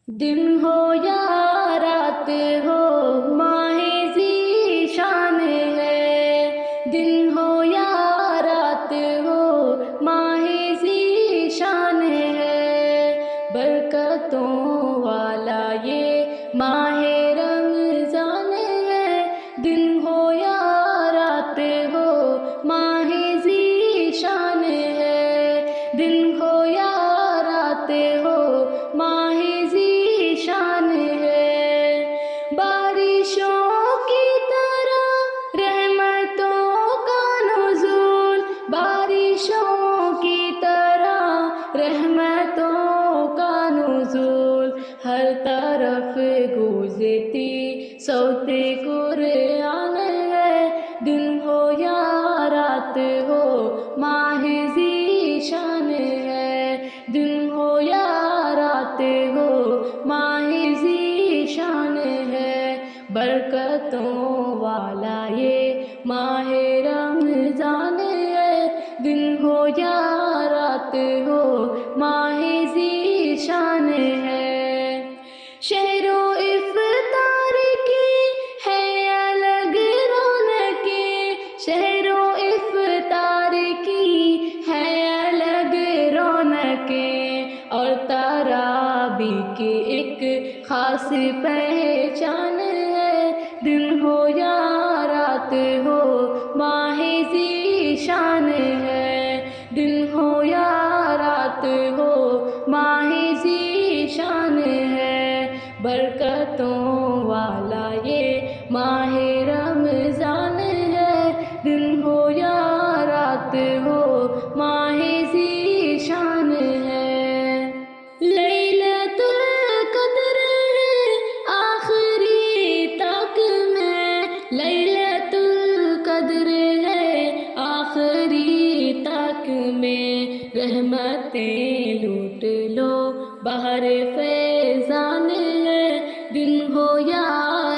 دن ہو یا رات ہو ماہ ذیشان ہے، دن ہو یا رات ہو ماہ ذیشان ہے، برکتوں والا یہ ماہ رمضان ہے، دن ہو یا رات ہو ماہ ذیشان ہے، دن ہو یا رات ہو ماہ ذیشان ہے، بارشوں کی طرح رحمتوں کا نزول، بارشوں کی طرح رحمتوں کا نزول، ہر طرف گونجتی صوت قرآن ہے، دن ہو یا رات ہو ماہ ذیشان ہے، دن ہو یا رات ہو ماہ ذیشان ہے، برکتوں والا یہ ماہ رمضان ہے، دن ہو یا رات ہو ماہ ذیشان ہے، شہر و افطار کی ہے الگ رونقیں، شہر و افطار کی ہے الگ رونقیں، اور تراویح کی ایک خاص پہچان ہے، دن ہو یا رات ہو ماہ ذیشان ہے، دن ہو یا رات ہو ماہ ذیشان ہے، برکتوں والا یہ ماہ رمضان ہے، دن ہو یا رات ہو ماہ ذیشان ہے، لیلۃ القدر ہے آخری تک میں، لیلۃ القدر ہے آخری تک میں، رحمتیں لوٹ لو بہر فیضان ہے، دن ہو یا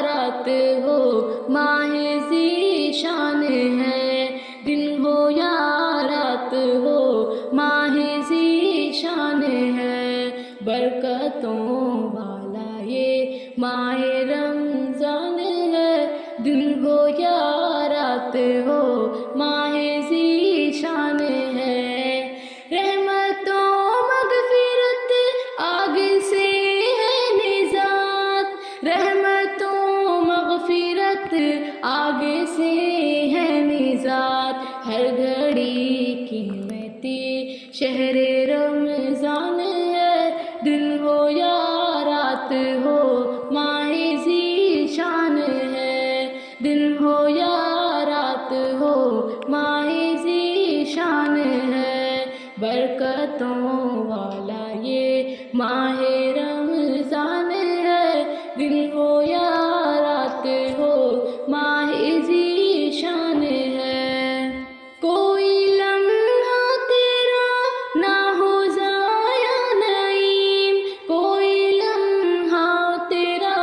رات ہو ماہ ذیشان ہے، دن ہو یا رات ہو ماہ ذیشان ہے، برکتوں والا یہ ماہ رمضان ہے، دن ہو یا رات ہو ماہ ذیشان ہے، رحمتوں مغفرت آگ سے ہے نجات، رحمتوں مغفرت آگ سے ہے نجات، ہر گھڑی قیمتی شہر رمضان ہے، دن ہو یا رات ہو ماہ ذیشان ہے، دن ہو یا رات ہو ماہ ذیشان ہے، برکتوں والا یہ ماہ رمضان ہے، دن ہو یا رات ہو ماہ ذیشان ہے، کوئی لمحہ تیرا نہ ہو ضائع نعیم، کوئی لمحہ تیرا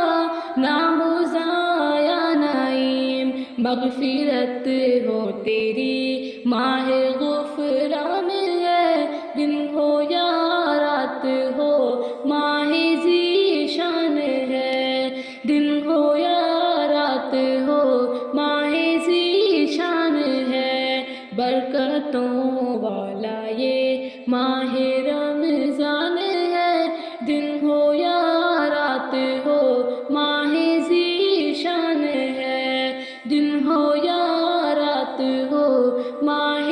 نہ ہو ضائع نعیم، مغفرت ہو تیری ماہ غفران ہے، دن ہو یا رات ہو ماہ ذیشان ہے، دن ہو یا رات ہو ماہ ذیشان ہے، برکتوں والا یہ ماہ رمضان ہے، دن ہو یا رات ہو ماہ ذیشان ہے، دن ہو یا رات ہو ماہ